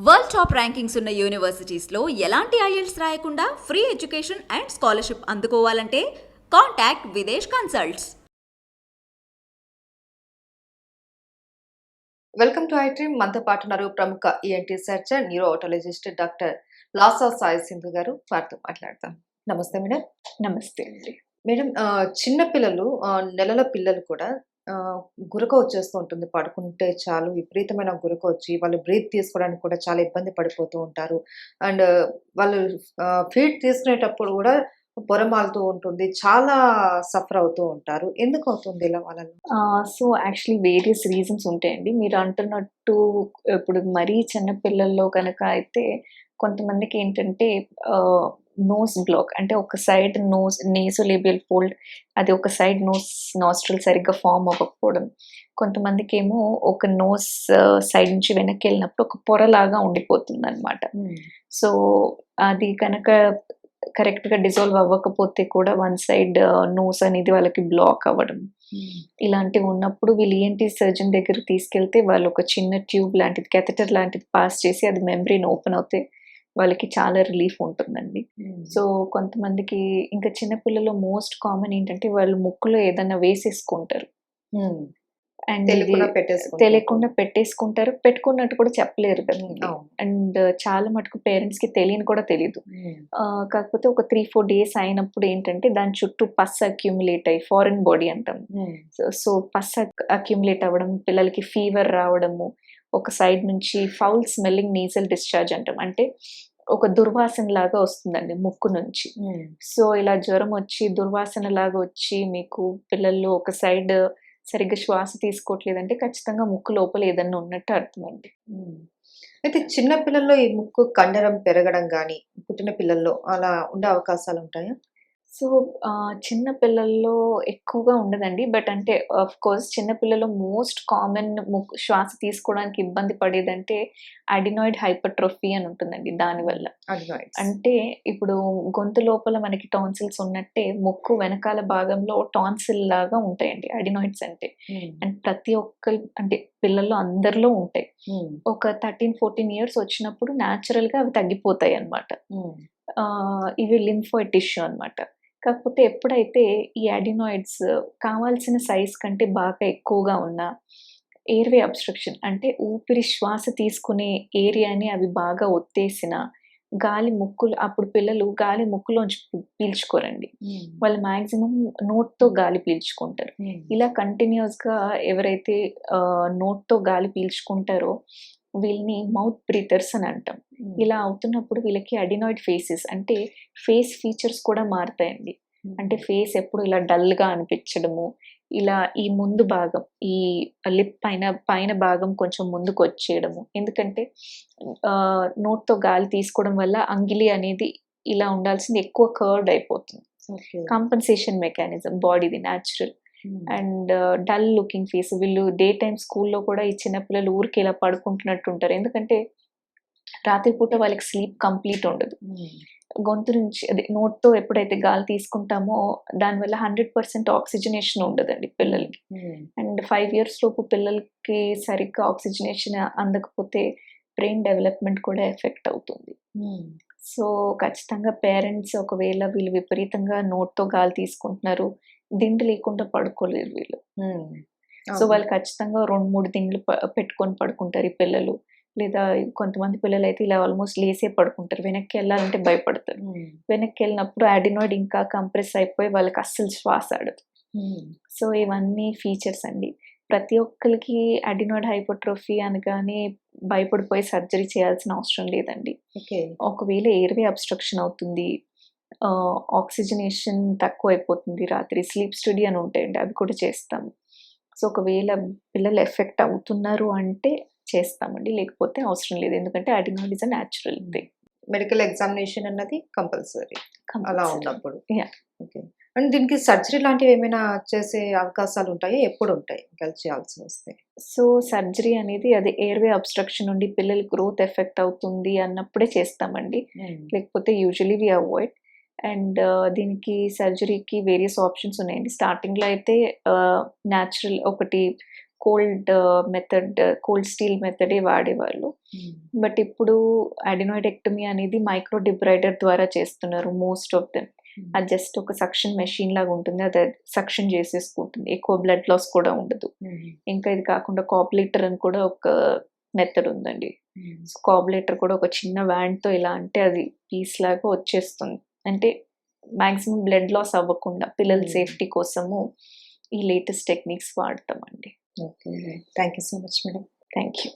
World top rankings ఉన్న యూనివర్సిటీస్లో ఎలాంటి IELTS రాయకుండా ఫ్రీ ఎడ్యుకేషన్ అండ్ స్కాలర్షిప్ అందుకోవాలంటే contact Videsh consults. Welcome to iDream. మనతో పాటు ఉన్నారు ప్రముఖ ENT surgeon neurotologist doctor Lasa Sai Sindhu గారు. వారితో మాట్లాడతాం. నమస్తే మేడం. నమస్తే అండి. మేడం, చిన్న పిల్లలు, నెలల పిల్లలు కూడా గురక వచ్చేస్తూ ఉంటుంది. పడుకుంటే చాలు విపరీతమైన గురక వచ్చి వాళ్ళు బ్రీత్ తీసుకోవడానికి కూడా చాలా ఇబ్బంది పడిపోతూ ఉంటారు. అండ్ వాళ్ళు ఫీడ్ తీసుకునేటప్పుడు కూడా పొరమాలుతూ ఉంటుంది. చాలా సఫర్ అవుతూ ఉంటారు. ఎందుకు అవుతుంది ఇలా వాళ్ళలో? సో, యాక్చువల్లీ వేరియస్ రీజన్స్ ఉంటాయండి. మీరు అంటున్నట్టు ఇప్పుడు మరీ చిన్న పిల్లల్లో కనుక అయితే కొంతమందికి ఏంటంటే నోస్ బ్లాక్, అంటే ఒక సైడ్ నేసోలేబియల్ ఫోల్డ్, అది ఒక సైడ్ నాస్ట్రిల్ సరిగ్గా ఫామ్ అవ్వకపోవడం. కొంతమందికేమో ఒక నోస్ సైడ్ నుంచి వెనక్కి వెళ్ళినప్పుడు ఒక పొరలాగా ఉండిపోతుందనమాట. సో, అది కనుక కరెక్ట్‌గా డిజాల్వ్ అవ్వకపోతే కూడా వన్ సైడ్ నోస్ అనేది వాళ్ళకి బ్లాక్ అవ్వడం. ఇలాంటివి ఉన్నప్పుడు వీళ్ళు ఈఎన్టీ సర్జన్ దగ్గరికి తీసుకెళ్తే వాళ్ళు ఒక చిన్న ట్యూబ్ లాంటిది, కేథెటర్ లాంటిది పాస్ చేసి అది మెంబ్రెయిన్ ఓపెన్ అవుతే వాళ్ళకి చాలా రిలీఫ్ ఉంటుందండి. సో, కొంతమందికి ఇంకా చిన్న పిల్లల్లో మోస్ట్ కామన్ ఏంటంటే వాళ్ళు ముక్కులో ఏదన్నా వేసేసుకుంటారు. అండ్ ఇది తెలియకుండా పెట్టేసుకుంటారు. పెట్టుకున్నట్టు కూడా చెప్పలేరు కదండీ. అండ్ చాలా మటుకు పేరెంట్స్‌కి తెలియని కూడా తెలీదు. కాకపోతే ఒక 3-4 డేస్ అయినప్పుడు ఏంటంటే దాని చుట్టూ పస్ అక్యుములేట్ అయ్యి, ఫారిన్ బాడీ అంటాం. సో పస్ అక్యుములేట్ అవ్వడం, పిల్లలకి ఫీవర్ రావడము, ఒక సైడ్ నుంచి ఫౌల్ స్మెల్లింగ్ నేసల్ డిశ్చార్జ్ అంటాం. అంటే ఒక దుర్వాసన లాగా వస్తుందండి ముక్కు నుంచి. సో ఇలా జ్వరం వచ్చి దుర్వాసన లాగా వచ్చి మీకు పిల్లల్లో ఒక సైడ్ సరిగ్గా శ్వాస తీసుకోవట్లేదంటే ఖచ్చితంగా ముక్కు లోపల ఏదన్నా ఉన్నట్టు అర్థమండి. అయితే చిన్న పిల్లల్లో ఈ ముక్కు కండరం పెరగడం గానీ, పుట్టిన పిల్లల్లో అలా ఉండే అవకాశాలు ఉంటాయా? సో, చిన్న పిల్లల్లో ఎక్కువగా ఉండదండి. బట్ అంటే ఆఫ్‌కోర్స్ చిన్న పిల్లల్లో మోస్ట్ కామన్ శ్వాస తీసుకోవడానికి ఇబ్బంది పడేదంటే అడినాయిడ్ హైపర్ట్రోఫీ అని ఉంటుందండి దానివల్ల. అడినాయిడ్స్. అంటే ఇప్పుడు గొంతు లోపల మనకి టాన్సిల్స్ ఉన్నట్టే ముక్కు వెనకాల భాగంలో టాన్సిల్ లాగా ఉంటాయండి అడినాయిడ్స్ అంటే. అండ్ ప్రతి ఒక్కరి అంటే పిల్లల్లో అందరిలో ఉంటాయి. ఒక 13-14 ఇయర్స్ వచ్చినప్పుడు న్యాచురల్‌గా అవి తగ్గిపోతాయి అన్నమాట. ఇవి లింఫాయిడ్ టిష్యూ అన్నమాట. కాకపోతే ఎప్పుడైతే ఈ అడినాయిడ్స్ కావాల్సిన సైజ్ కంటే బాగా ఎక్కువగా ఉన్నా, ఎయిర్‌వే అబ్‌స్ట్రక్షన్ అంటే ఊపిరి శ్వాస తీసుకునే ఏరియాని అవి బాగా ఒత్తేసినా, అప్పుడు పిల్లలు గాలి ముక్కులోంచి పీల్చుకోరండి. వాళ్ళు మాక్సిమం నోట్‌తో గాలి పీల్చుకుంటారు. ఇలా కంటిన్యూయస్‌గా ఎవరైతే నోట్‌తో గాలి పీల్చుకుంటారో వీళ్ళని మౌత్ బ్రీతర్స్ అని అంటాం. ఇలా అవుతున్నప్పుడు వీళ్ళకి అడినాయిడ్ ఫేసెస్ అంటే ఫేస్ ఫీచర్స్ కూడా మారుతాయండి. అంటే ఫేస్ ఎప్పుడు ఇలా డల్‌గా అనిపించడము, ఇలా ఈ ముందు భాగం, ఈ లిప్ పైన భాగం కొంచెం ముందుకొచ్చేయడము. ఎందుకంటే నోట్‌తో గాలి తీసుకోవడం వల్ల అంగిలి అనేది ఇలా ఉండాల్సింది ఎక్కువ కర్వ్డ్ అయిపోతుంది. కాంపెన్సేషన్ మెకానిజం బాడీది natural. And dull looking face. వీళ్ళు డే టైమ్ స్కూల్లో కూడా ఈ చిన్న పిల్లలు ఊరికే ఇలా పడుకుంటున్నట్టు ఉంటారు. ఎందుకంటే రాత్రిపూట వాళ్ళకి స్లీప్ కంప్లీట్ ఉండదు. గొంతు నుంచి అదే నోట్‌తో ఎప్పుడైతే గాలి తీసుకుంటామో దానివల్ల 100% ఆక్సిజనేషన్ ఉండదండి పిల్లలకి. అండ్ 5 ఇయర్స్ లోపు పిల్లలకి సరిగ్గా ఆక్సిజనేషన్ అందకపోతే బ్రెయిన్ డెవలప్‌మెంట్ కూడా ఎఫెక్ట్ అవుతుంది. సో, ఖచ్చితంగా పేరెంట్స్ ఒకవేళ వీళ్ళు విపరీతంగా నోట్‌తో గాలి తీసుకుంటున్నారు, దిండు లేకుండా పడుకోలేరు వీళ్ళు. సో, వాళ్ళు ఖచ్చితంగా 2-3 దిండ్లు పెట్టుకొని పడుకుంటారు ఈ పిల్లలు. లేదా కొంతమంది పిల్లలైతే ఇలా ఆల్మోస్ట్ లేసే పడుకుంటారు. వెనక్కి వెళ్ళాలంటే భయపడతారు. వెనక్కి వెళ్ళినప్పుడు అడినాయిడ్ ఇంకా కంప్రెస్ అయిపోయి వాళ్ళకి అస్సలు శ్వాస ఆడదు. సో, ఇవన్నీ ఫీచర్స్ అండి. ప్రతి ఒక్కరికి అడినాయిడ్ హైపర్ట్రోఫీ అనగానే భయపడిపోయి సర్జరీ చేయాల్సిన అవసరం లేదండి. ఒకవేళ ఎయిర్‌వే అబ్‌స్ట్రక్షన్ అవుతుంది, ఆక్సిజనేషన్ తక్కువైపోతుంది, రాత్రి స్లీప్ స్టడీ అని ఉంటాయండి, అవి కూడా చేస్తాము. సో, ఒకవేళ పిల్లలు ఎఫెక్ట్ అవుతున్నారు అంటే చేస్తామండి. లేకపోతే అవసరం లేదు. ఎందుకంటే adenoid is a natural thing. Medical examination అన్నది కంపల్సరీ అలా ఉన్నప్పుడు. యాహ్! ఓకే. అండ్ దీనికి సర్జరీ లాంటివి ఏమైనా చేసే అవకాశాలు ఉంటాయా? ఎప్పుడు ఉంటాయి చేయాల్సి వస్తే? సో, సర్జరీ అనేది అది ఎయిర్‌వే అబ్‌స్ట్రక్షన్ నుండి పిల్లల గ్రోత్ ఎఫెక్ట్ అవుతుంది అన్నప్పుడే చేస్తామండి. లేకపోతే యూజువల్లీ వి అవాయిడ్. అండ్ దీనికి సర్జరీకి వేరియస్ ఆప్షన్స్ ఉన్నాయండి. స్టార్టింగ్‌లో అయితే న్యాచురల్ ఒకటి కోల్డ్ స్టీల్ మెథడే వాడేవాళ్ళు. బట్ ఇప్పుడు అడినాయిడెక్టమీ అనేది మైక్రో డిబ్రైడర్ ద్వారా చేస్తున్నారు మోస్ట్ ఆఫ్ దెమ్. అది జస్ట్ ఒక సక్షన్ మెషిన్ లాగా ఉంటుంది, అది సక్షన్ చేసేసుకుంటుంది, ఎక్కువ బ్లడ్ లాస్ కూడా ఉండదు. ఇంకా ఇది కాకుండా కాపులేటర్ అని కూడా ఒక మెథడ్ ఉందండి. సో కాపులేటర్ కూడా ఒక చిన్న వ్యాండ్తో ఇలా అంటే అది పీస్ లాగా వచ్చేస్తుంది. అంటే మ్యాక్సిమం బ్లడ్ లాస్ అవ్వకుండా పిల్లల సేఫ్టీ కోసము ఈ లేటెస్ట్ టెక్నిక్స్ వాడతామండి. Okay, thank you so much madam. Thank you.